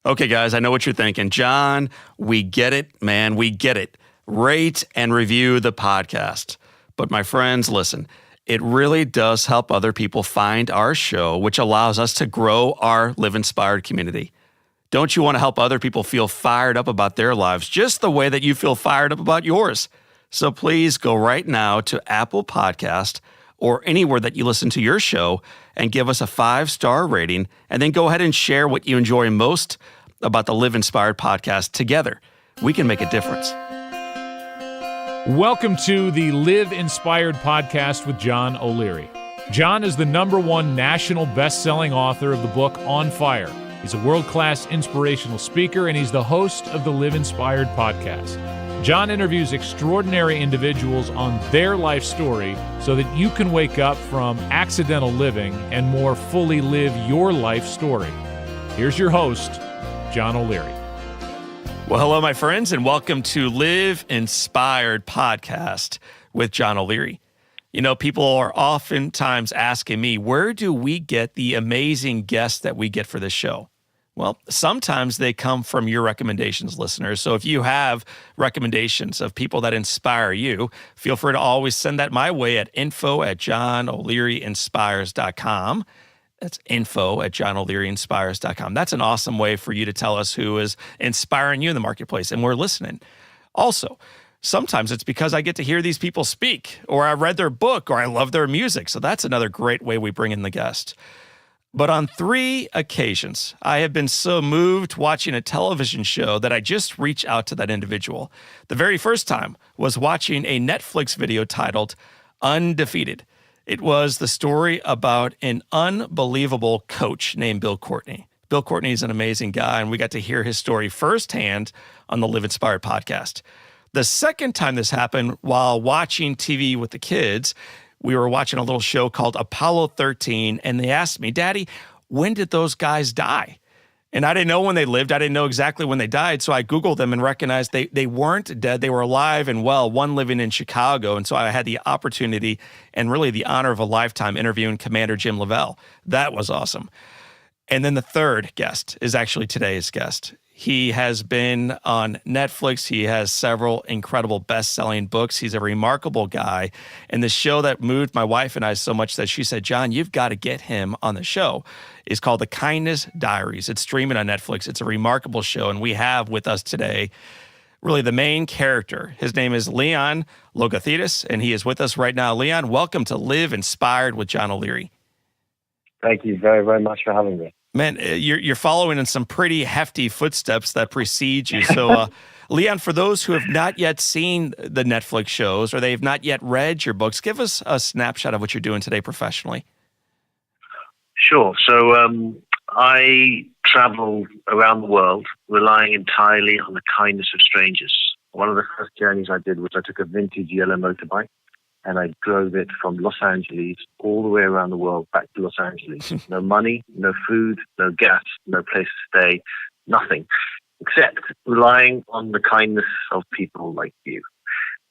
Okay, guys, I know what you're thinking. John, we get it, man. We get it. Rate and review the podcast. But my friends, listen, it really does help other people find our show, which allows us to grow our Live Inspired community. Don't you want to help other people feel fired up about their lives just the way that you feel fired up about yours? So please go right now to Apple Podcast or anywhere that you listen to your show and give us a 5-star rating, and then go ahead and share what you enjoy most about the Live Inspired podcast. Together, we can make a difference. Welcome to the Live Inspired podcast with John O'Leary. John is the #1 national best-selling author of the book On Fire. He's a world-class inspirational speaker, and he's the host of the Live Inspired podcast. John interviews extraordinary individuals on their life story so that you can wake up from accidental living and more fully live your life story. Here's your host, John O'Leary. Well, hello, my friends, and welcome to Live Inspired podcast with John O'Leary. You know, people are oftentimes asking me, where do we get the amazing guests that we get for this show? Well, sometimes they come from your recommendations, listeners. So if you have recommendations of people that inspire you, feel free to always send that my way at info@johnolearyinspires.com. That's info@johnolearyinspires.com. That's an awesome way for you to tell us who is inspiring you in the marketplace, and we're listening. Also, sometimes it's because I get to hear these people speak, or I read their book, or I love their music. So that's another great way we bring in the guest. But on 3 occasions, I have been so moved watching a television show that I just reach out to that individual. The very first time was watching a Netflix video titled Undefeated. It was the story about an unbelievable coach named Bill Courtney. Bill Courtney is an amazing guy, and we got to hear his story firsthand on the Live Inspired podcast. The second time this happened, while watching TV with the kids, we were watching a little show called Apollo 13, and they asked me, Daddy, when did those guys die? And I didn't know when they lived. I didn't know exactly when they died, so I Googled them and recognized they weren't dead. They were alive and well, one living in Chicago, and so I had the opportunity and really the honor of a lifetime interviewing Commander Jim Lavelle. That was awesome. And then the third guest is actually today's guest. He has been on Netflix. He has several incredible best-selling books. He's a remarkable guy. And the show that moved my wife and I so much that she said, John, you've got to get him on the show, is called The Kindness Diaries. It's streaming on Netflix. It's a remarkable show. And we have with us today really the main character. His name is Leon Logothetis, and he is with us right now. Leon, welcome to Live Inspired with John O'Leary. Thank you very, very much for having me. Man, you're following in some pretty hefty footsteps that precede you. So, Leon, for those who have not yet seen the Netflix shows or they have not yet read your books, give us a snapshot of what you're doing today professionally. Sure. So I travel around the world relying entirely on the kindness of strangers. One of the first journeys I did was I took a vintage yellow motorbike, and I drove it from Los Angeles all the way around the world back to Los Angeles. No money, no food, no gas, no place to stay, nothing, except relying on the kindness of people like you.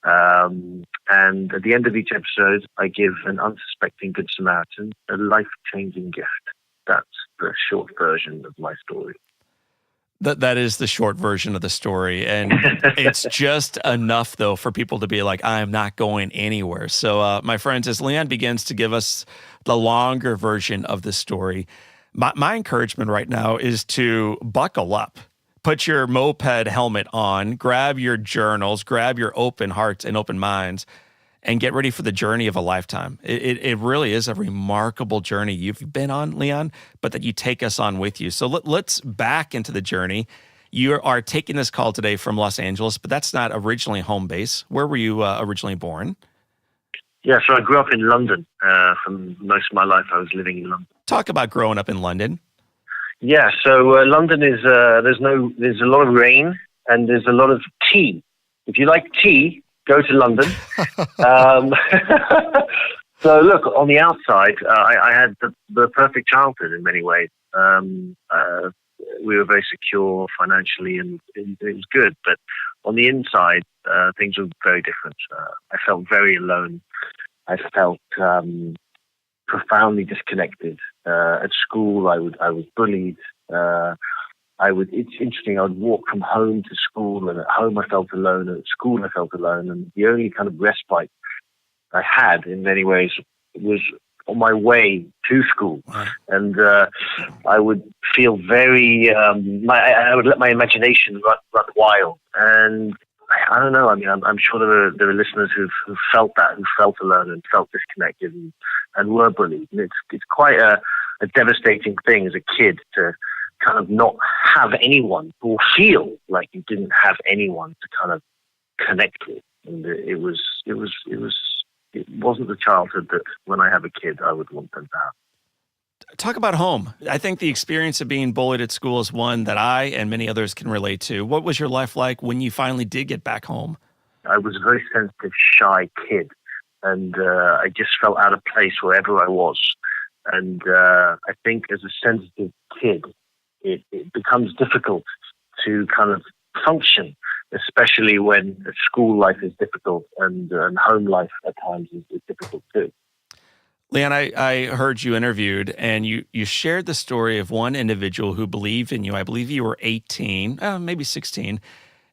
And at the end of each episode, I give an unsuspecting Good Samaritan a life-changing gift. That's the short version of my story. That is the short version of the story. And it's just enough, though, for people to be like, I am not going anywhere. So, my friends, as Leon begins to give us the longer version of the story, my encouragement right now is to buckle up. Put your moped helmet on, grab your journals, grab your open hearts and open minds, and get ready for the journey of a lifetime. It really is a remarkable journey you've been on, Leon, but that you take us on with you. So let's back into the journey. You are taking this call today from Los Angeles, but that's not originally home base. Where were you originally born? Yeah, so I grew up in London. For most of my life, I was living in London. Talk about growing up in London. Yeah, so London is there's a lot of rain and there's a lot of tea. If you like tea, go to London. So look, on the outside, I had the perfect childhood in many ways. We were very secure financially, and it was good. But on the inside, things were very different. I felt very alone. I felt profoundly disconnected. At school, I was bullied. It's interesting, I would walk from home to school, and at home I felt alone, and at school I felt alone, and the only kind of respite I had in many ways was on my way to school. Wow. And I would feel very, I would let my imagination run wild. And I don't know, I mean, I'm sure there are listeners who've felt that, who felt alone and felt disconnected and were bullied. And it's quite a devastating thing as a kid to kind of not have anyone, or feel like you didn't have anyone to kind of connect with. And it wasn't the childhood that when I have a kid, I would want them to have. Talk about home. I think the experience of being bullied at school is one that I and many others can relate to. What was your life like when you finally did get back home? I was a very sensitive, shy kid, and I just felt out of place wherever I was. And I think as a sensitive kid, it becomes difficult to kind of function, especially when school life is difficult and home life at times is difficult too. Leon, I heard you interviewed, and you shared the story of one individual who believed in you. I believe you were 18, maybe 16,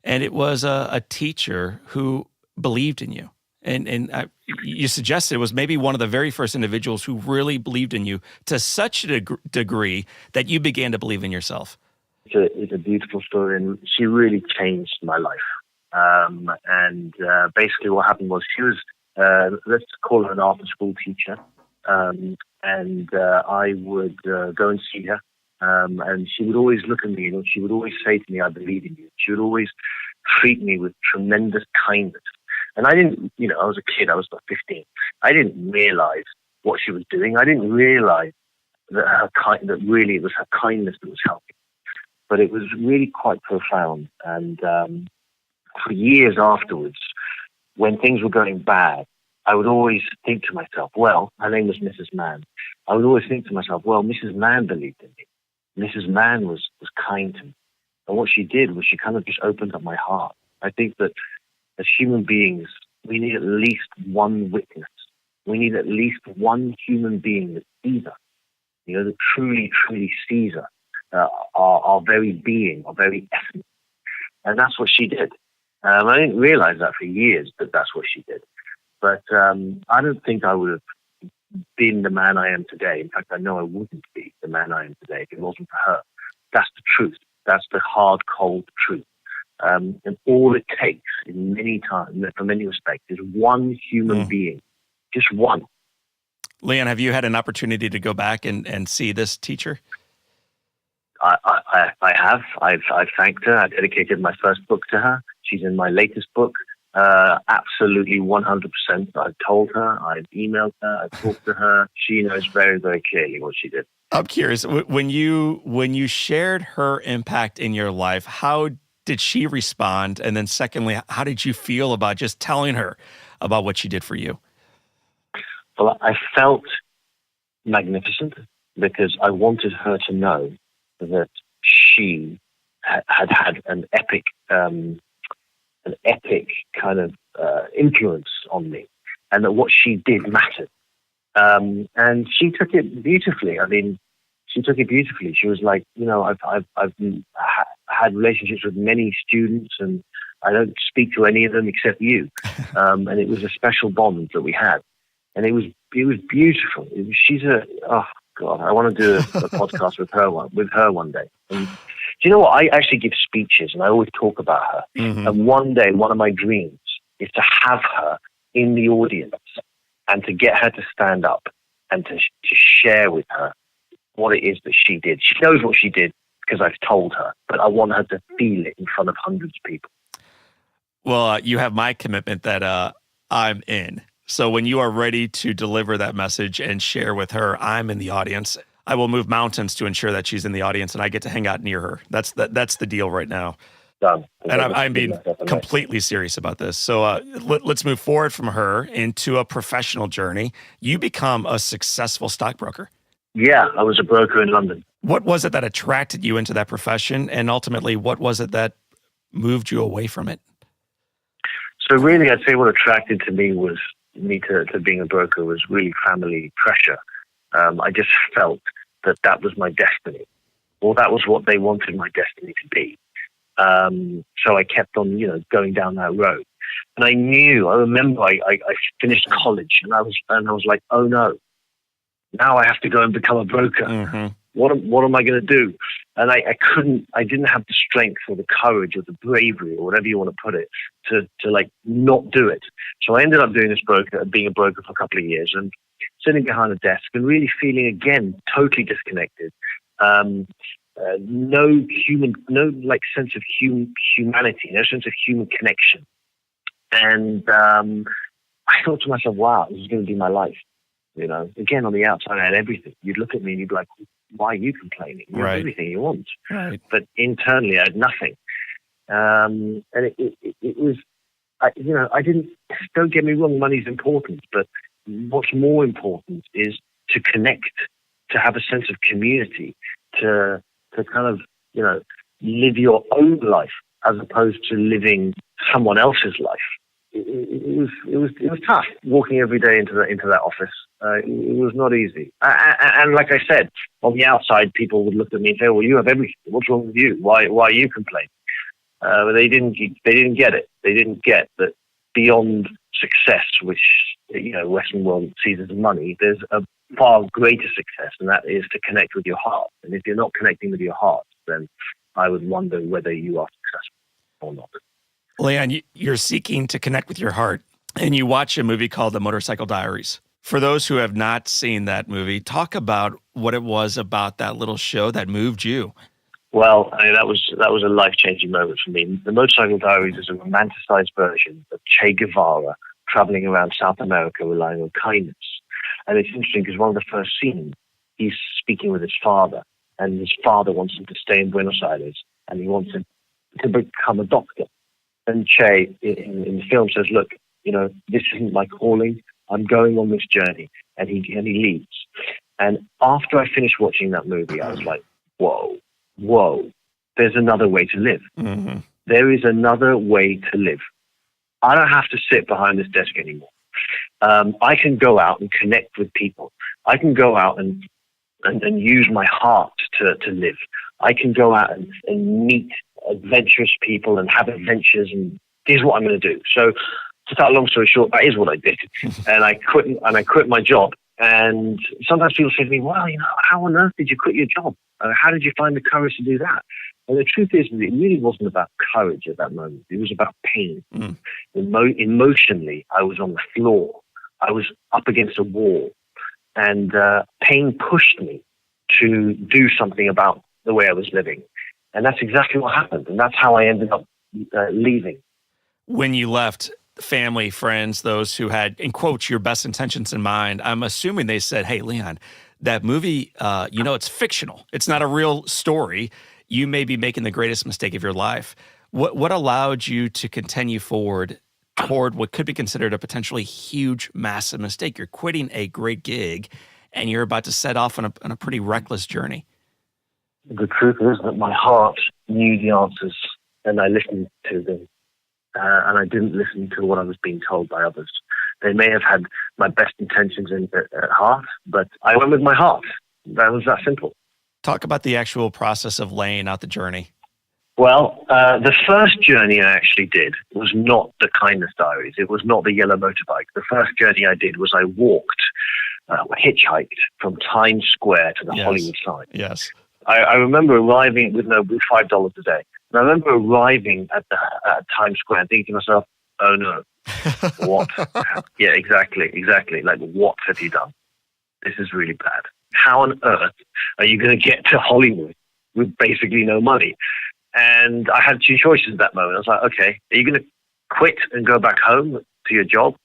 and it was a teacher who believed in you. And you suggested it was maybe one of the very first individuals who really believed in you to such a degree that you began to believe in yourself. It's a beautiful story, and she really changed my life. And basically what happened was she was, let's call her an after-school teacher, and I would go and see her, and she would always look at me, and she would always say to me, "I believe in you." She would always treat me with tremendous kindness. And I didn't, I was a kid, I was about 15. I didn't realize what she was doing. I didn't realize that really it was her kindness that was helping. But it was really quite profound. And for years afterwards, when things were going bad, I would always think to myself, well, her name was Mrs. Mann. I would always think to myself, well, Mrs. Mann believed in me. Mrs. Mann was kind to me. And what she did was she kind of just opened up my heart. I think that as human beings, we need at least one witness. We need at least one human being that sees us, that truly, truly sees us, our very being, our very essence. And that's what she did. I didn't realize that for years, that that's what she did. But I don't think I would have been the man I am today. In fact, I know I wouldn't be the man I am today if it wasn't for her. That's the truth. That's the hard, cold truth. And all it takes in many times, from many respects, is one human being, just one. Leon, have you had an opportunity to go back and see this teacher? I have. I've thanked her. I dedicated my first book to her. She's in my latest book. Absolutely 100%. I've told her. I've emailed her. I've talked to her. She knows very, very clearly what she did. I'm curious, when you shared her impact in your life, how did she respond? And then secondly, how did you feel about just telling her about what she did for you? Well, I felt magnificent because I wanted her to know that she had an epic kind of influence on me, and that what she did mattered. And she took it beautifully. I mean, she took it beautifully. She was like, I've had relationships with many students, and I don't speak to any of them except you. And it was a special bond that we had, and it was beautiful. She's oh God, I want to do a podcast with her one day. And do you know what? I actually give speeches, and I always talk about her. Mm-hmm. And one day, one of my dreams is to have her in the audience and to get her to stand up and to share with her what it is that she did. She knows what she did because I've told her, but I want her to feel it in front of hundreds of people. Well, you have my commitment that I'm in. So when you are ready to deliver that message and share with her, I'm in the audience. I will move mountains to ensure that she's in the audience and I get to hang out near her. That's the deal right now. Done. And I'm being completely serious about this. So let's move forward from her into a professional journey. You become a successful stockbroker. Yeah, I was a broker in London. What was it that attracted you into that profession? And ultimately, what was it that moved you away from it? So really, I'd say what attracted to me to being a broker was really family pressure. I just felt that was my destiny. Well, that was what they wanted my destiny to be. So I kept on, going down that road. And I remember I finished college and I was like, oh no, now I have to go and become a broker. Mm-hmm. What am I going to do? And I didn't have the strength or the courage or the bravery or whatever you want to put it to like not do it. So I ended up being a broker for a couple of years and sitting behind a desk and really feeling again, totally disconnected. No sense of humanity, no sense of human connection. And I thought to myself, wow, this is going to be my life. Again, on the outside, I had everything. You'd look at me and you'd be like, why are you complaining? You have everything you want. Right. But internally, I had nothing. And it was, don't get me wrong, money's important, but what's more important is to connect, to have a sense of community, to kind of, live your own life as opposed to living someone else's life. It was tough walking every day into that office. It was not easy. And like I said, on the outside, people would look at me and say, "Well, you have everything. What's wrong with you? Why are you complaining?" But they didn't get it. They didn't get that beyond success, which Western world sees as money, there's a far greater success, and that is to connect with your heart. And if you're not connecting with your heart, then I would wonder whether you are successful or not. Leon, you're seeking to connect with your heart, and you watch a movie called The Motorcycle Diaries. For those who have not seen that movie, talk about what it was about that little show that moved you. Well, that was a life-changing moment for me. The Motorcycle Diaries is a romanticized version of Che Guevara traveling around South America relying on kindness. And it's interesting because one of the first scenes, he's speaking with his father, and his father wants him to stay in Buenos Aires, and he wants him to become a doctor. And Che, in the film, says, look, this isn't my calling. I'm going on this journey. And he leaves. And after I finished watching that movie, I was like, whoa, there's another way to live. Mm-hmm. There is another way to live. I don't have to sit behind this desk anymore. I can go out and connect with people. I can go out and use my heart to live. I can go out and meet adventurous people and have adventures, and here's what I'm going to do. So to cut a long story short, that is what I did. And I quit my job. And sometimes people say to me, well, how on earth did you quit your job? How did you find the courage to do that? And the truth is, it really wasn't about courage at that moment. It was about pain. Mm. Emotionally, I was on the floor. I was up against a wall. And pain pushed me to do something about the way I was living. And that's exactly what happened. And that's how I ended up leaving. When you left, family, friends, those who had, in quotes, your best intentions in mind, I'm assuming they said, hey, Leon, that movie, it's fictional. It's not a real story. You may be making the greatest mistake of your life. What allowed you to continue forward toward what could be considered a potentially huge, massive mistake? You're quitting a great gig, and you're about to set off on a pretty reckless journey. The truth is that my heart knew the answers, and I listened to them. And I didn't listen to what I was being told by others. They may have had my best intentions at heart, but I went with my heart. That was that simple. Talk about the actual process of laying out the journey. Well, the first journey I actually did was not the Kindness Diaries. It was not the yellow motorbike. The first journey I did was I walked, hitchhiked from Times Square to the Hollywood sign. Yes. I remember arriving with $5 a day. And I remember arriving at Times Square and thinking to myself, oh no, what? Yeah, exactly. Like, what have you done? This is really bad. How on earth are you going to get to Hollywood with basically no money? And I had two choices at that moment. I was like, okay, are you going to quit and go back home to your job?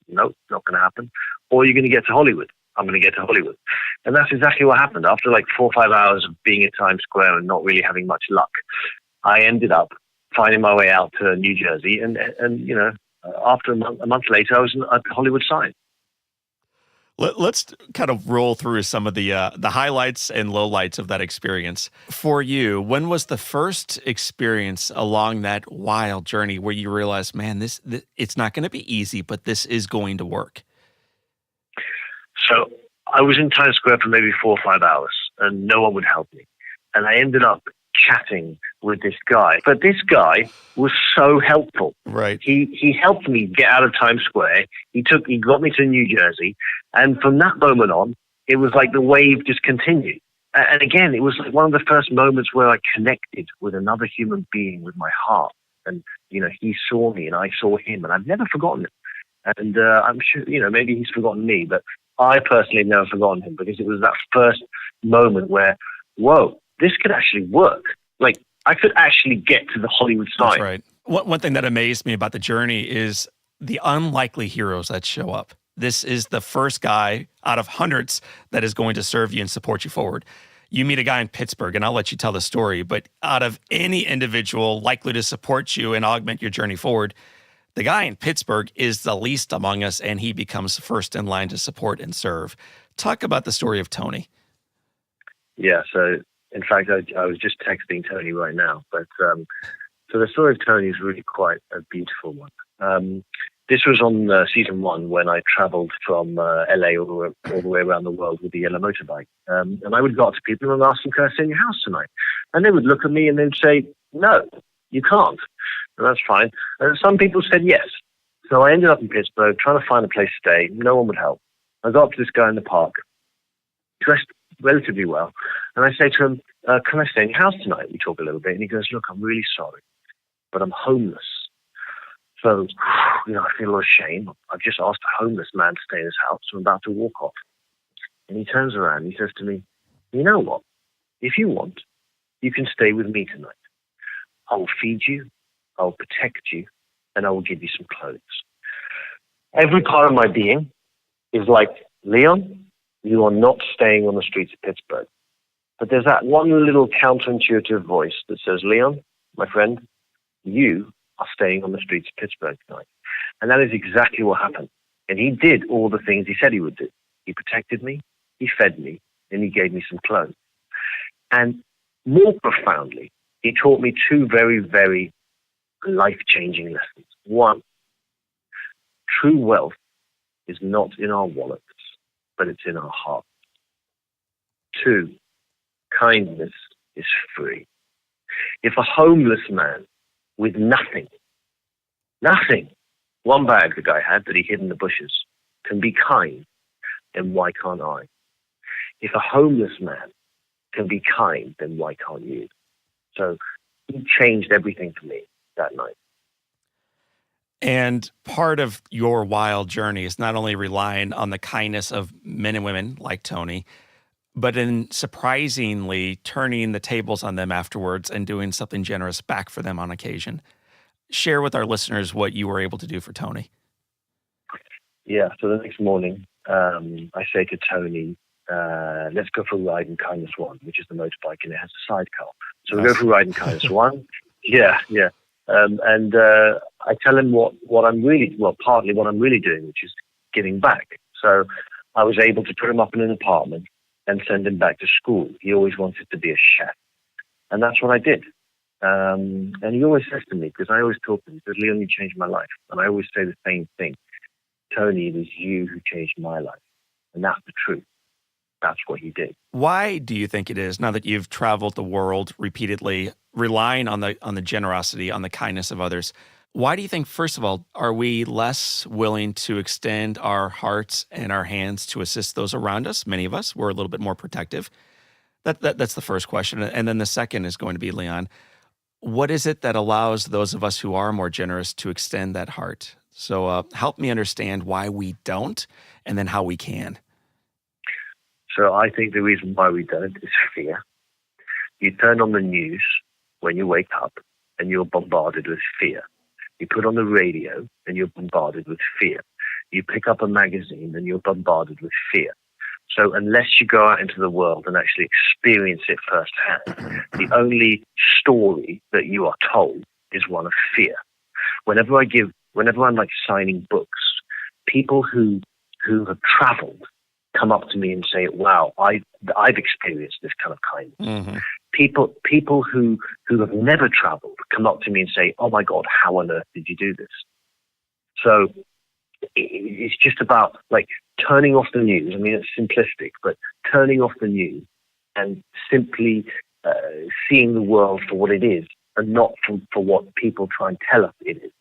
Nope, not going to happen. Or are you going to get to Hollywood? I'm going to get to Hollywood. And that's exactly what happened. After like 4 or 5 hours of being at Times Square and not really having much luck, I ended up finding my way out to New Jersey. And after a month later, I was at the Hollywood sign. Let's kind of roll through some of the highlights and lowlights of that experience. For you, when was the first experience along that wild journey where you realized, man, this it's not going to be easy, but this is going to work? So I was in Times Square for maybe 4 or 5 hours, and no one would help me. and I ended up chatting with this guy. But this guy was so helpful. Right. He helped me get out of Times Square. He got me to New Jersey. And from that moment on, it was like the wave just continued. And again, it was like one of the first moments where I connected with another human being with my heart. And, he saw me and I saw him, and I've never forgotten it. And I'm sure, maybe he's forgotten me, but I personally have never forgotten him, because it was that first moment where, whoa, this could actually work. Like, I could actually get to the Hollywood sign. That's right. One thing that amazed me about the journey is the unlikely heroes that show up. This is the first guy out of hundreds that is going to serve you and support you forward. You meet a guy in Pittsburgh, and I'll let you tell the story, but out of any individual likely to support you and augment your journey forward, the guy in Pittsburgh is the least among us, and he becomes first in line to support and serve. Talk about the story of Tony. Yeah, so in fact, I was just texting Tony right now. But so the story of Tony is really quite a beautiful one. This was on season 1 when I traveled from LA all the way around the world with the yellow motorbike. And I would go up to people and ask them, can I stay in your house tonight? And they would look at me and they'd say, no, you can't. And that's fine. And some people said yes. So I ended up in Pittsburgh trying to find a place to stay. No one would help. I got up to this guy in the park, dressed relatively well. And I say to him, can I stay in your house tonight? We talk a little bit. And he goes, look, I'm really sorry, but I'm homeless. So, I feel a lot of shame. I've just asked a homeless man to stay in his house, so I'm about to walk off. And he turns around and he says to me, you know what? If you want, you can stay with me tonight. I will feed you, I will protect you, and I will give you some clothes. Every part of my being is like, Leon, you are not staying on the streets of Pittsburgh. But there's that one little counterintuitive voice that says, Leon, my friend, you are staying on the streets of Pittsburgh tonight. And that is exactly what happened. And he did all the things he said he would do. He protected me, he fed me, and he gave me some clothes. And more profoundly, he taught me 2 very, very life-changing lessons. 1, true wealth is not in our wallets, but it's in our hearts. 2, kindness is free. If a homeless man with nothing, one bag the guy had that he hid in the bushes, can be kind, then why can't I? If a homeless man can be kind, then why can't you? So he changed everything for me that night. And part of your wild journey is not only relying on the kindness of men and women like Tony, but in surprisingly turning the tables on them afterwards and doing something generous back for them on occasion. Share with our listeners what you were able to do for Tony. Yeah, so the next morning, I say to Tony, let's go for a ride in Kindness 1, which is the motorbike, and it has a sidecar. So we go for a ride in Kindness 1. Yeah. And I tell him partly what I'm really doing, which is giving back. So I was able to put him up in an apartment and send him back to school. He always wanted to be a chef. And that's what I did. And he always says to me, because I always talk to him, he says, Leon, you changed my life. And I always say the same thing. Tony, it was you who changed my life. And that's the truth. That's what he did. Why do you think it is, now that you've traveled the world repeatedly, relying on the generosity, on the kindness of others, why do you think, first of all, are we less willing to extend our hearts and our hands to assist those around us? Many of us, we're a little bit more protective. That's the first question. And then the second is going to be, Leon, what is it that allows those of us who are more generous to extend that heart? So help me understand why we don't, and then how we can. So I think the reason why we don't is fear. You turn on the news when you wake up and you're bombarded with fear. You put on the radio and you're bombarded with fear. You pick up a magazine and you're bombarded with fear. So unless you go out into the world and actually experience it firsthand, the only story that you are told is one of fear. Whenever I'm like signing books, people who have traveled come up to me and say, wow, I've experienced this kind of kindness. Mm-hmm. People who have never traveled come up to me and say, oh my God, how on earth did you do this? So it's just about like turning off the news. I mean, it's simplistic, but turning off the news and simply seeing the world for what it is and not for what people try and tell us it is.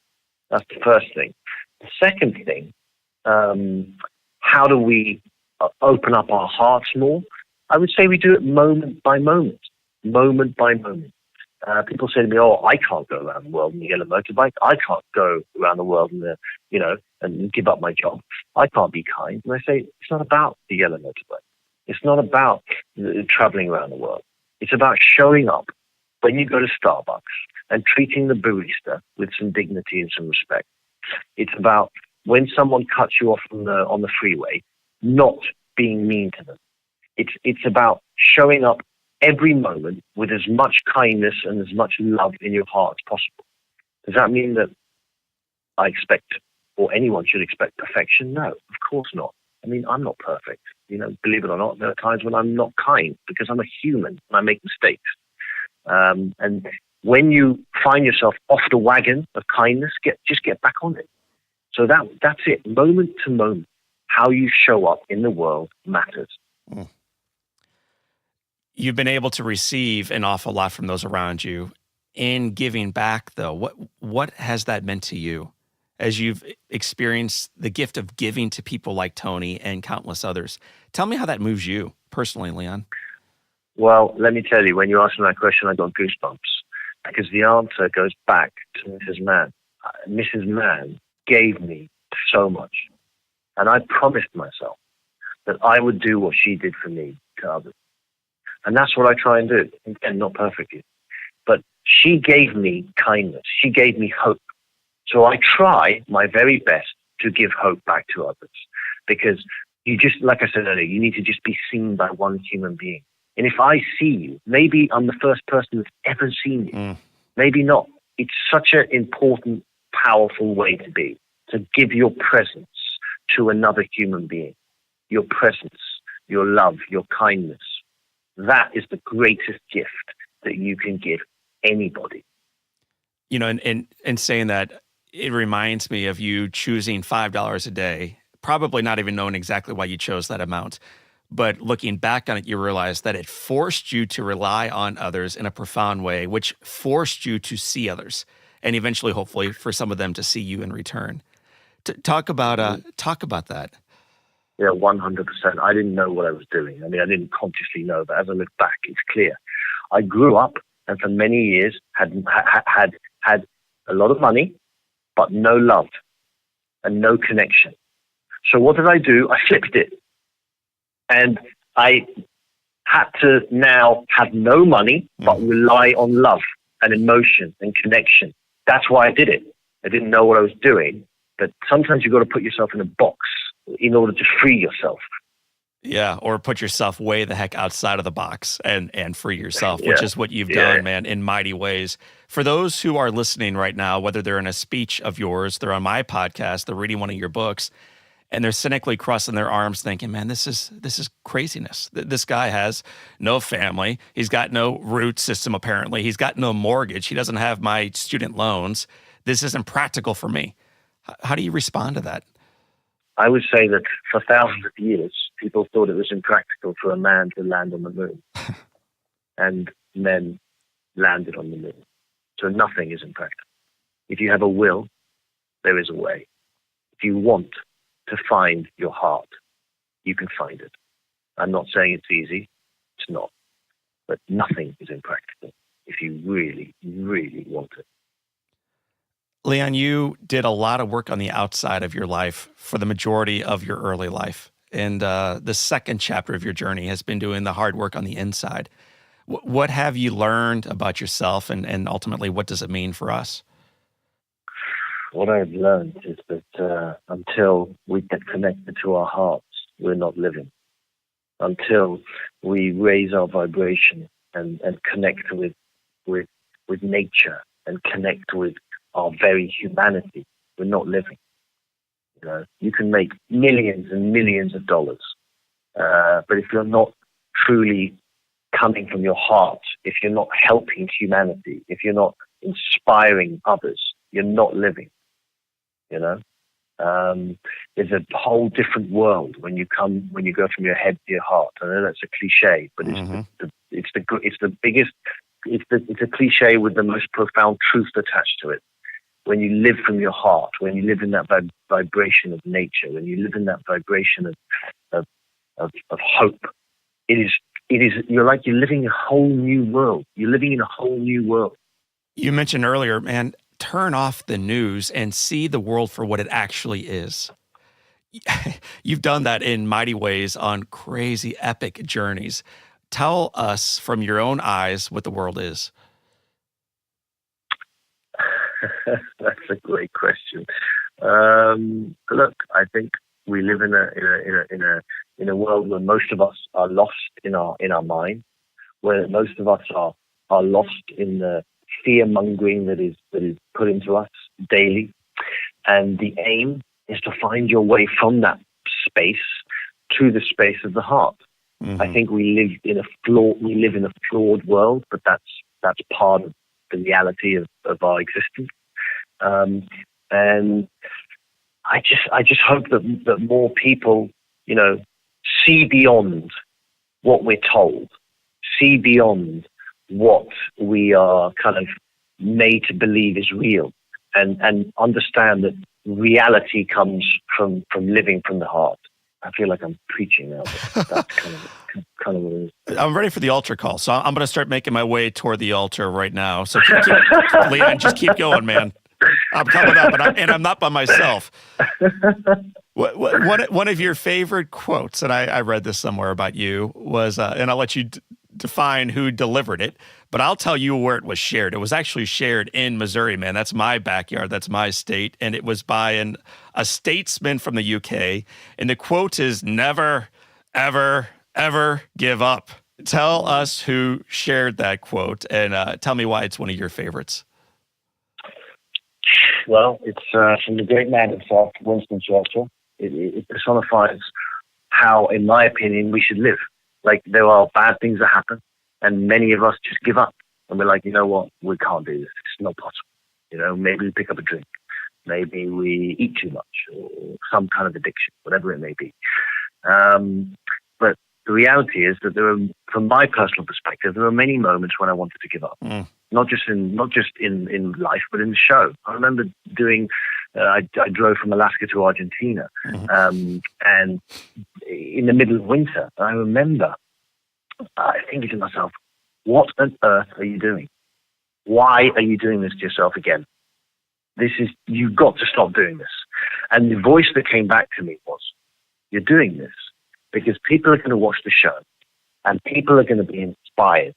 That's the first thing. The second thing, how do we open up our hearts more? I would say we do it moment by moment, moment by moment. People say to me, "Oh, I can't go around the world in a yellow motorbike. I can't go around the world and give up my job. I can't be kind." And I say, it's not about the yellow motorbike. It's not about traveling around the world. It's about showing up when you go to Starbucks and treating the barista with some dignity and some respect. It's about when someone cuts you off on the freeway, not being mean to them. It's about showing up every moment with as much kindness and as much love in your heart as possible. Does that mean that I expect, or anyone should expect, perfection? No, of course not. I mean, I'm not perfect. Believe it or not, there are times when I'm not kind because I'm a human and I make mistakes. And when you find yourself off the wagon of kindness, just get back on it. So that's it. Moment to moment, how you show up in the world matters. Mm. You've been able to receive an awful lot from those around you. In giving back, though, what has that meant to you as you've experienced the gift of giving to people like Tony and countless others? Tell me how that moves you personally, Leon. Well, let me tell you, when you asked me that question, I got goosebumps because the answer goes back to Mrs. Mann. Mrs. Mann gave me so much, and I promised myself that I would do what she did for me to others. And that's what I try and do. Again, not perfectly. But she gave me kindness. She gave me hope. So I try my very best to give hope back to others. Because you just, like I said earlier, you need to just be seen by one human being. And if I see you, maybe I'm the first person that's ever seen you. Mm. Maybe not. It's such an important, powerful way to be, to give your presence to another human being. Your presence, your love, your kindness. That is the greatest gift that you can give anybody. In saying that, it reminds me of you choosing $5 a day, probably not even knowing exactly why you chose that amount. But looking back on it, you realize that it forced you to rely on others in a profound way, which forced you to see others and eventually, hopefully, for some of them to see you in return. Talk about that. Yeah, 100%. I didn't know what I was doing. I mean, I didn't consciously know, but as I look back, it's clear. I grew up and for many years had a lot of money, but no love and no connection. So what did I do? I flipped it. And I had to now have no money, but rely on love and emotion and connection. That's why I did it. I didn't know what I was doing, but sometimes you've got to put yourself in a box in order to free yourself. Yeah, or put yourself way the heck outside of the box and free yourself, which is what you've done, man, in mighty ways. For those who are listening right now, whether they're in a speech of yours, they're on my podcast, they're reading one of your books, and they're cynically crossing their arms thinking, man, this is craziness. This guy has no family. He's got no root system, apparently. He's got no mortgage. He doesn't have my student loans. This isn't practical for me. How do you respond to that? I would say that for thousands of years, people thought it was impractical for a man to land on the moon. And men landed on the moon. So nothing is impractical. If you have a will, there is a way. If you want to find your heart, you can find it. I'm not saying it's easy. It's not. But nothing is impractical if you really, really want it. Leon, you did a lot of work on the outside of your life for the majority of your early life. And the second chapter of your journey has been doing the hard work on the inside. What have you learned about yourself and ultimately what does it mean for us? What I've learned is that until we get connected to our hearts, we're not living. Until we raise our vibration and connect with nature and connect with our very humanity, we're not living. You can make millions and millions of dollars, but if you're not truly coming from your heart, if you're not helping humanity, if you're not inspiring others, you're not living. There's a whole different world when you go from your head to your heart. I know that's a cliche, but it's the biggest. It's a cliche with the most profound truth attached to it. When you live from your heart, when you live in that vibration of nature, when you live in that vibration of hope, it is. You're living in a whole new world. You're living in a whole new world. You mentioned earlier, man, turn off the news and see the world for what it actually is. You've done that in mighty ways on crazy, epic journeys. Tell us from your own eyes what the world is. That's a great question. Look, I think we live in a world where most of us are lost in our mind, where most of us are lost in the fear mongering that is put into us daily, and the aim is to find your way from that space to the space of the heart. Mm-hmm. I think we live in a flawed world, but that's part of the reality of our existence. And I just hope that more people, see beyond what we're told, see beyond what we are kind of made to believe is real, and understand that reality comes from living from the heart. I feel like I'm preaching now, but that's kind of what it is. I'm ready for the altar call, so I'm going to start making my way toward the altar right now. So Leon, just keep going, man. I'm coming up, and I'm not by myself. One of your favorite quotes, and I read this somewhere about you, was, and I'll let you define who delivered it, but I'll tell you where it was shared. It was actually shared in Missouri, man. That's my backyard. That's my state. And it was by a statesman from the UK. And the quote is, "Never, ever, ever give up." Tell us who shared that quote, and tell me why it's one of your favorites. Well, it's from the great man himself, Winston Churchill. It personifies how, in my opinion, we should live. Like, there are bad things that happen, and many of us just give up. And we're like, you know what? We can't do this. It's not possible. Maybe we pick up a drink. Maybe we eat too much, or some kind of addiction, whatever it may be. But the reality is that from my personal perspective, there are many moments when I wanted to give up. Mm. Not just in life, but in the show. I remember I drove from Alaska to Argentina, and in the middle of winter, I remember thinking to myself, what on earth are you doing? Why are you doing this to yourself again? You've got to stop doing this. And the voice that came back to me was, you're doing this because people are going to watch the show, and people are going to be inspired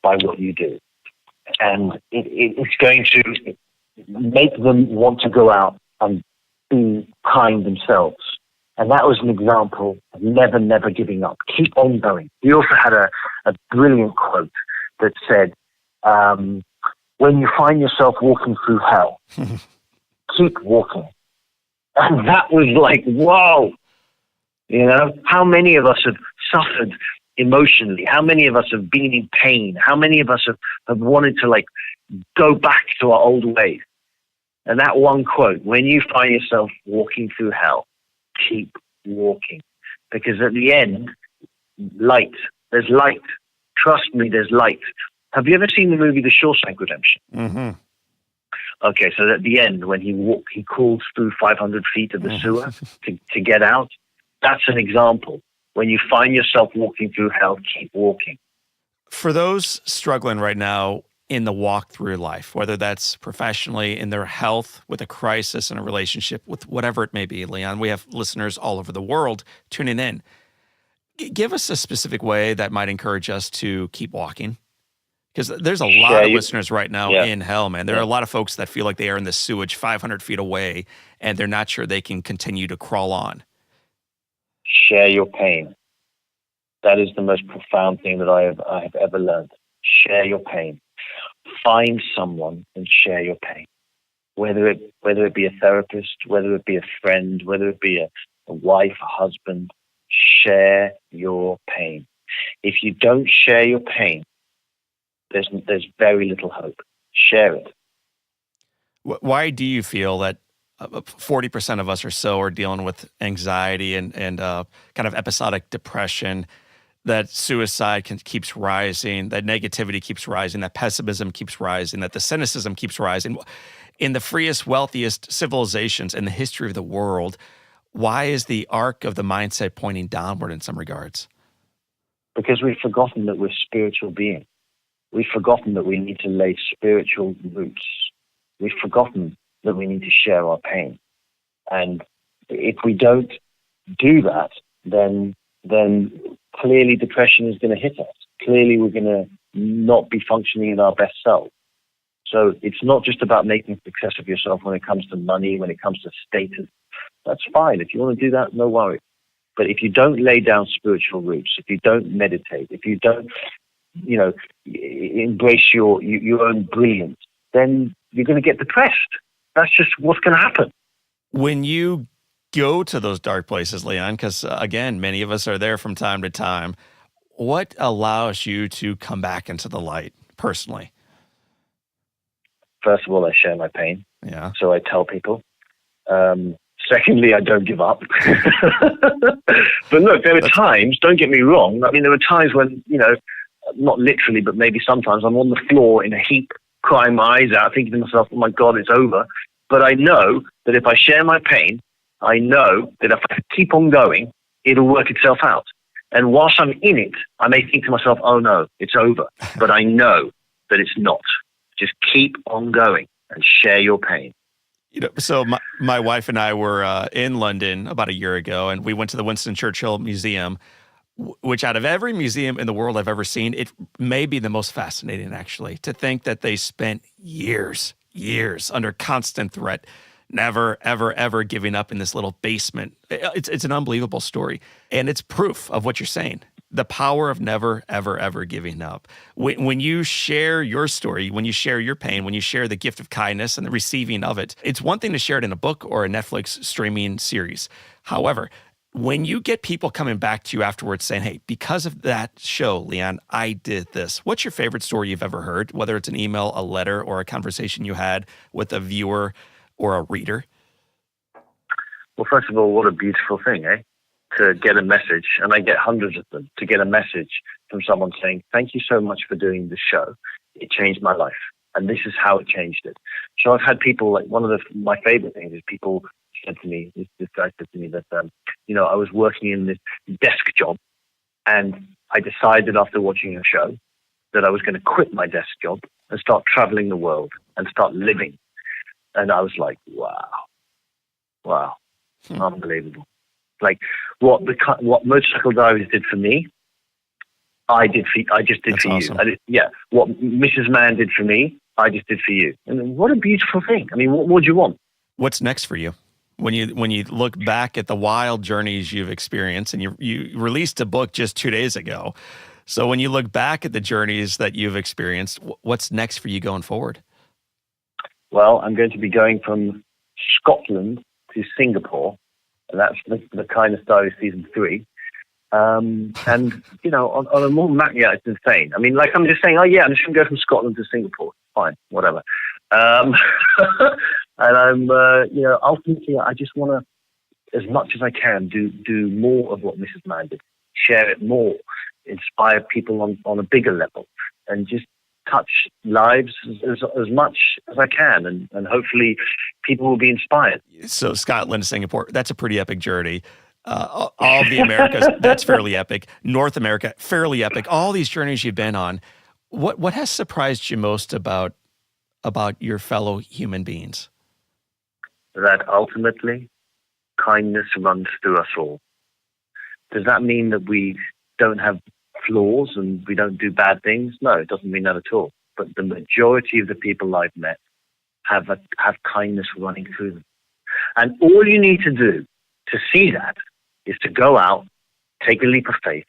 by what you do. And it's going to make them want to go out and be kind themselves. And that was an example of never, never giving up. Keep on going. He also had a brilliant quote that said, when you find yourself walking through hell, keep walking. And that was like, whoa! How many of us have suffered emotionally? How many of us have been in pain? How many of us have wanted to go back to our old ways? And that one quote, when you find yourself walking through hell, keep walking. Because at the end, there's light. Trust me, there's light. Have you ever seen the movie The Shawshank Redemption? Mm-hmm. Okay, so at the end, when he crawls through 500 feet of the sewer to get out. That's an example. When you find yourself walking through hell, keep walking. For those struggling right now in the walk through life, whether that's professionally, in their health, with a crisis, in a relationship, with whatever it may be, Leon, we have listeners all over the world tuning in. Give us a specific way that might encourage us to keep walking. Because there's a lot of listeners right now in hell, man. There are a lot of folks that feel like they are in the sewage 500 feet away, and they're not sure they can continue to crawl on. Share your pain. That is the most profound thing that I have ever learned. Share your pain. Find someone and share your pain. Whether it be a therapist, whether it be a friend, whether it be a wife, a husband, share your pain. If you don't share your pain, there's very little hope. Share it. Why do you feel that 40% of us or so are dealing with anxiety and kind of episodic depression? that suicide keeps rising, that negativity keeps rising, that pessimism keeps rising, that the cynicism keeps rising. In the freest, wealthiest civilizations in the history of the world, why is the arc of the mindset pointing downward in some regards? Because we've forgotten that we're spiritual beings. We've forgotten that we need to lay spiritual roots. We've forgotten that we need to share our pain. And if we don't do that, then clearly depression is going to hit us. Clearly we're going to not be functioning in our best self. So it's not just about making a success of yourself when it comes to money, when it comes to status. That's fine. If you want to do that, no worry. But if you don't lay down spiritual roots, if you don't meditate, if you don't, embrace your own brilliance, then you're going to get depressed. That's just what's going to happen. When you go to those dark places, Leon, because again, many of us are there from time to time, what allows you to come back into the light personally? First of all, I share my pain. Yeah. So I tell people. Secondly, I don't give up. But look, there are times, don't get me wrong, I mean, there are times when, not literally, but maybe sometimes I'm on the floor in a heap, crying my eyes out, thinking to myself, oh my God, it's over. But I know that if I share my pain, I know that if I keep on going, it'll work itself out. And whilst I'm in it, I may think to myself, oh no, it's over. But I know that it's not. Just keep on going and share your pain. So my wife and I were in London about a year ago, and we went to the Winston Churchill Museum, which out of every museum in the world I've ever seen, it may be the most fascinating, actually, to think that they spent years under constant threat, never, ever, ever giving up in this little basement. It's an unbelievable story. And it's proof of what you're saying. The power of never, ever, ever giving up. When you share your story, when you share your pain, when you share the gift of kindness and the receiving of it, it's one thing to share it in a book or a Netflix streaming series. However, when you get people coming back to you afterwards saying, hey, because of that show, Leon, I did this. What's your favorite story you've ever heard, whether it's an email, a letter, or a conversation you had with a viewer or a reader? Well, first of all, what a beautiful thing, eh? To get a message, and I get hundreds of them, to get a message from someone saying, thank you so much for doing this show. It changed my life. And this is how it changed it. So I've had people, like one of my favorite things is people said to me, this guy said to me that, I was working in this desk job, and I decided after watching your show that I was going to quit my desk job and start traveling the world and start living. And I was like, wow, unbelievable. Like what Motorcycle Diaries did for me, I just did for awesome. You. What Mrs. Mann did for me, I just did for you. And what a beautiful thing. I mean, what would you want? What's next for you? When you look back at the wild journeys you've experienced, and you released a book just 2 days ago. So when you look back at the journeys that you've experienced, what's next for you going forward? Well, I'm going to be going from Scotland to Singapore. And that's the Kindness Diaries season 3. And, on a more it's insane. I mean, like I'm just saying, I'm just going to go from Scotland to Singapore. Fine, whatever. And I'm, ultimately, I just want to, as much as I can, do more of what Mrs. Mann did. Share it more, inspire people on a bigger level, and just touch lives as much as I can, and hopefully people will be inspired. So Scotland to Singapore, that's a pretty epic journey. All of the Americas, that's fairly epic. North America, fairly epic. All these journeys you've been on, what has surprised you most about your fellow human beings? That ultimately, kindness runs through us all. Does that mean that we don't have flaws and we don't do bad things? No, it doesn't mean that at all. But the majority of the people I've met have kindness running through them. And all you need to do to see that is to go out, take a leap of faith,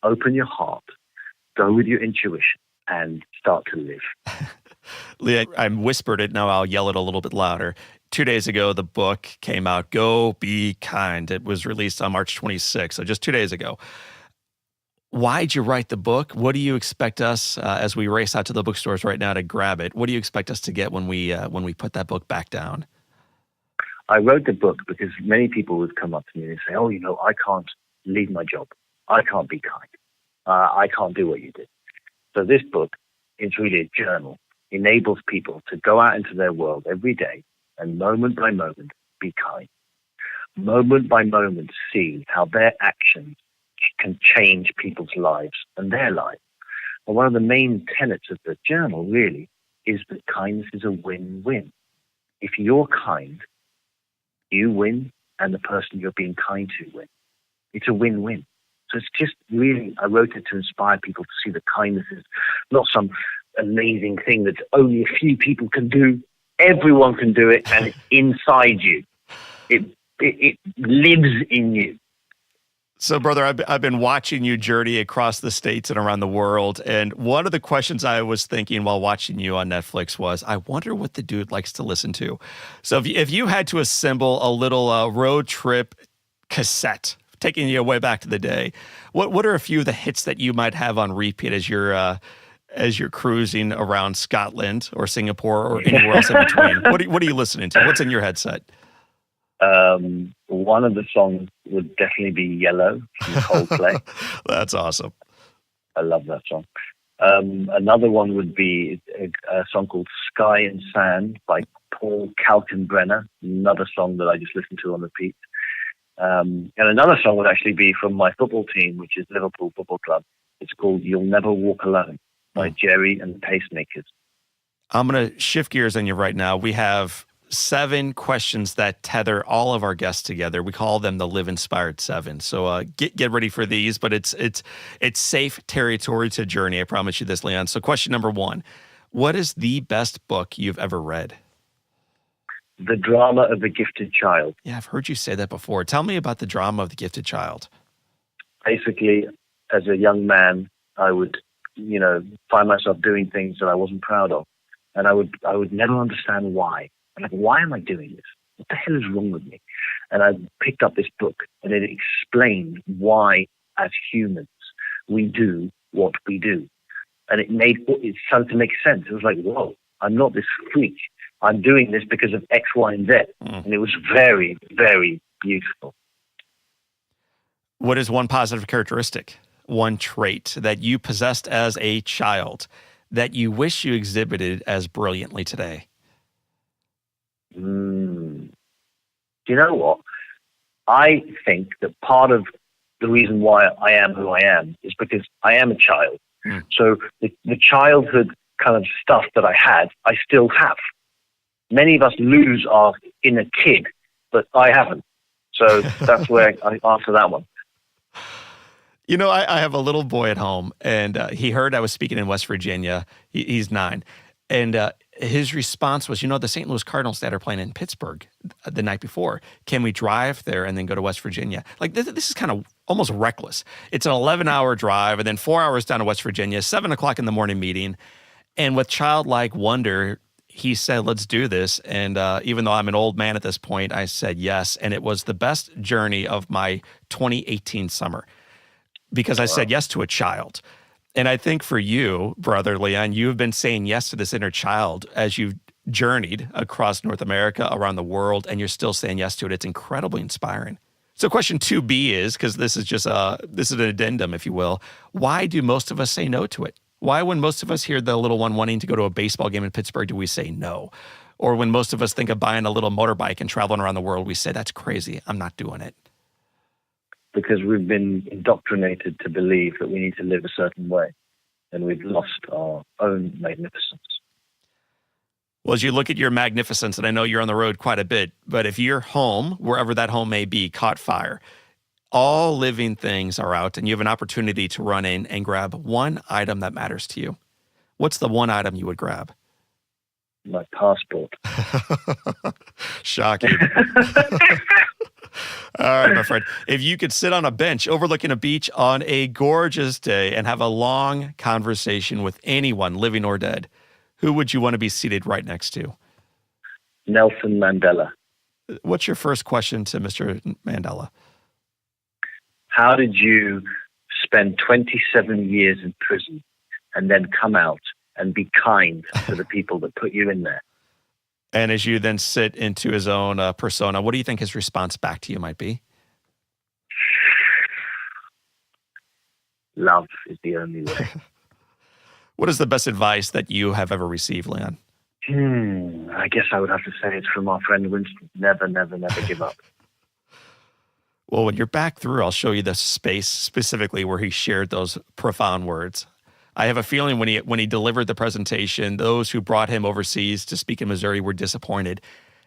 open your heart, go with your intuition, and start to live. Leah, I whispered it, now I'll yell it a little bit louder. 2 days ago, the book came out, Go Be Kind. It was released on March 26th, so just 2 days ago. Why'd you write the book? What do you expect us, as we race out to the bookstores right now to grab it, what do you expect us to get when we put that book back down? I wrote the book because many people would come up to me and say, I can't leave my job. I can't be kind. I can't do what you did. So this book is really a journal, enables people to go out into their world every day and moment by moment be kind. Moment by moment see how their actions can change people's lives and their lives. And one of the main tenets of the journal really is that kindness is a win-win. If you're kind, you win and the person you're being kind to win. It's a win-win. So it's just really, I wrote it to inspire people to see that kindness is not some amazing thing that only a few people can do. Everyone can do it, and it's inside you. It lives in you. So, brother, I've been watching you journey across the states and around the world, and one of the questions I was thinking while watching you on Netflix was, I wonder what the dude likes to listen to. So if you had to assemble a little road trip cassette, taking you way back to the day, what are a few of the hits that you might have on repeat as you're cruising around Scotland or Singapore or anywhere else in between? What are you listening to? What's in your headset? One of the songs would definitely be Yellow from Coldplay. That's awesome. I love that song. Another one would be a song called Sky and Sand by Paul Kaltenbrenner, another song that I just listened to on repeat. And another song would actually be from my football team, which is Liverpool Football Club. It's called You'll Never Walk Alone by Jerry and the Pacemakers. I'm going to shift gears on you right now. We have 7 questions that tether all of our guests together. We call them the Live Inspired 7. So get ready for these, but it's safe territory to journey. I promise you this, Leon. So question number 1, what is the best book you've ever read? The Drama of the Gifted Child. Yeah, I've heard you say that before. Tell me about the drama of the gifted child. Basically, as a young man, I would, find myself doing things that I wasn't proud of. And I would never understand why. I'm like, why am I doing this? What the hell is wrong with me? And I picked up this book, and it explained why, as humans, we do what we do. And it started to make sense. It was like, whoa, I'm not this freak. I'm doing this because of X, Y, and Z. And it was very, very beautiful. What is one positive characteristic, one trait that you possessed as a child that you wish you exhibited as brilliantly today? Do you know what? I think that part of the reason why I am who I am is because I am a child. So the childhood kind of stuff that I had, I still have. Many of us lose our inner kid, but I haven't. So that's where I answer that one. I have a little boy at home, and he heard I was speaking in West Virginia. He's 9. And his response was, the St. Louis Cardinals that are playing in Pittsburgh the night before, can we drive there and then go to West Virginia? Like, this is kind of almost reckless. It's an 11-hour drive and then 4 hours down to West Virginia, 7 o'clock in the morning meeting. And with childlike wonder, he said, let's do this. And even though I'm an old man at this point, I said yes. And it was the best journey of my 2018 summer because I said yes to a child. And I think for you, brother Leon, you have been saying yes to this inner child as you've journeyed across North America, around the world, and you're still saying yes to it. It's incredibly inspiring. So question 2B is, because this is an addendum, if you will, why do most of us say no to it? Why, when most of us hear the little one wanting to go to a baseball game in Pittsburgh, do we say no? Or when most of us think of buying a little motorbike and traveling around the world, we say, that's crazy, I'm not doing it. Because we've been indoctrinated to believe that we need to live a certain way, and we've lost our own magnificence. Well, as you look at your magnificence, and I know you're on the road quite a bit, but if your home, wherever that home may be, caught fire, all living things are out, and you have an opportunity to run in and grab one item that matters to you. What's the one item you would grab? My passport. Shocking. All right, my friend. If you could sit on a bench overlooking a beach on a gorgeous day and have a long conversation with anyone, living or dead, who would you want to be seated right next to? Nelson Mandela. What's your first question to Mr. Mandela? How did you spend 27 years in prison and then come out and be kind to the people that put you in there? And as you then sit into his own persona, what do you think his response back to you might be? love is the only way. What is the best advice that you have ever received, Leon? I guess I would have to say it's from our friend Winston. Never, never, never give up. Well, when you're back through, I'll show you the space specifically where he shared those profound words. I have a feeling when he delivered the presentation, those who brought him overseas to speak in Missouri were disappointed.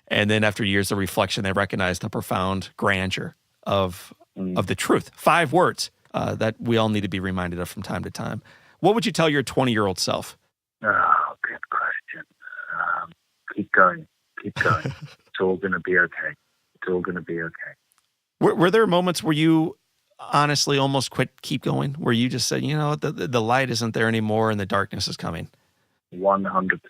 And then after years of reflection, they recognized the profound grandeur of the truth. 5 words that we all need to be reminded of from time to time. What would you tell your 20-year-old self? Oh, good question. Keep going. Keep going. It's all going to be okay. It's all going to be okay. Were there moments where you honestly almost keep going, where you just said, the light isn't there anymore and the darkness is coming? 100%.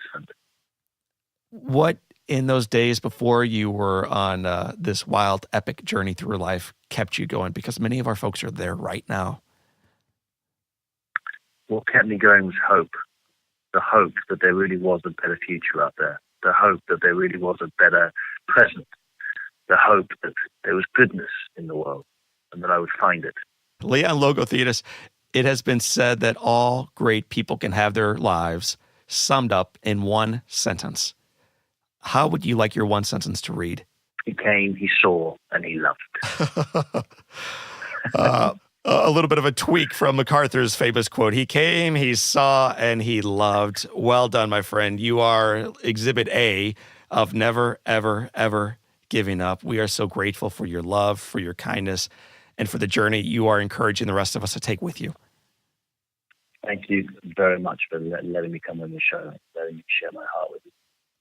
What in those days before you were on this wild, epic journey through life kept you going? Because many of our folks are there right now. What kept me going was hope. The hope that there really was a better future out there. The hope that there really was a better present. The hope that there was goodness in the world and that I would find it. Leon Logothetis, it has been said that all great people can have their lives summed up in one sentence. How would you like your one sentence to read? He came, he saw, and he loved. A little bit of a tweak from MacArthur's famous quote. He came, he saw, and he loved. Well done, my friend. You are exhibit A of never, ever, ever giving up. We are so grateful for your love, for your kindness, and for the journey you are encouraging the rest of us to take with you. Thank you very much for letting me come on the show, letting me share my heart with you.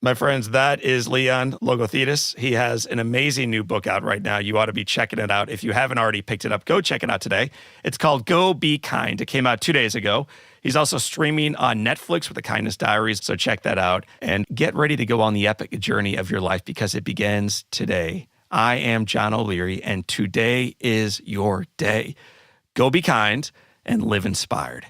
My friends, that is Leon Logothetis. He has an amazing new book out right now. You ought to be checking it out. If you haven't already picked it up, go check it out today. It's called Go Be Kind. It came out 2 days ago. He's also streaming on Netflix with the Kindness Diaries, so check that out. And get ready to go on the epic journey of your life because it begins today. I am John O'Leary, and today is your day. Go be kind and live inspired.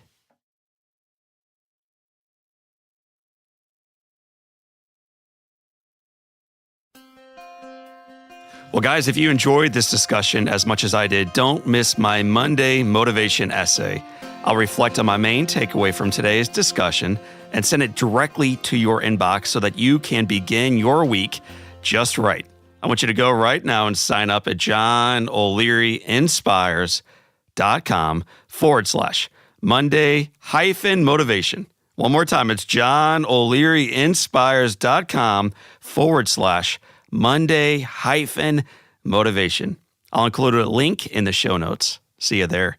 Well, guys, if you enjoyed this discussion as much as I did, don't miss my Monday motivation essay. I'll reflect on my main takeaway from today's discussion and send it directly to your inbox so that you can begin your week just right. I want you to go right now and sign up at johnolearyinspires.com/Monday-motivation. One more time, it's johnolearyinspires.com/Monday-motivation. I'll include a link in the show notes. See you there.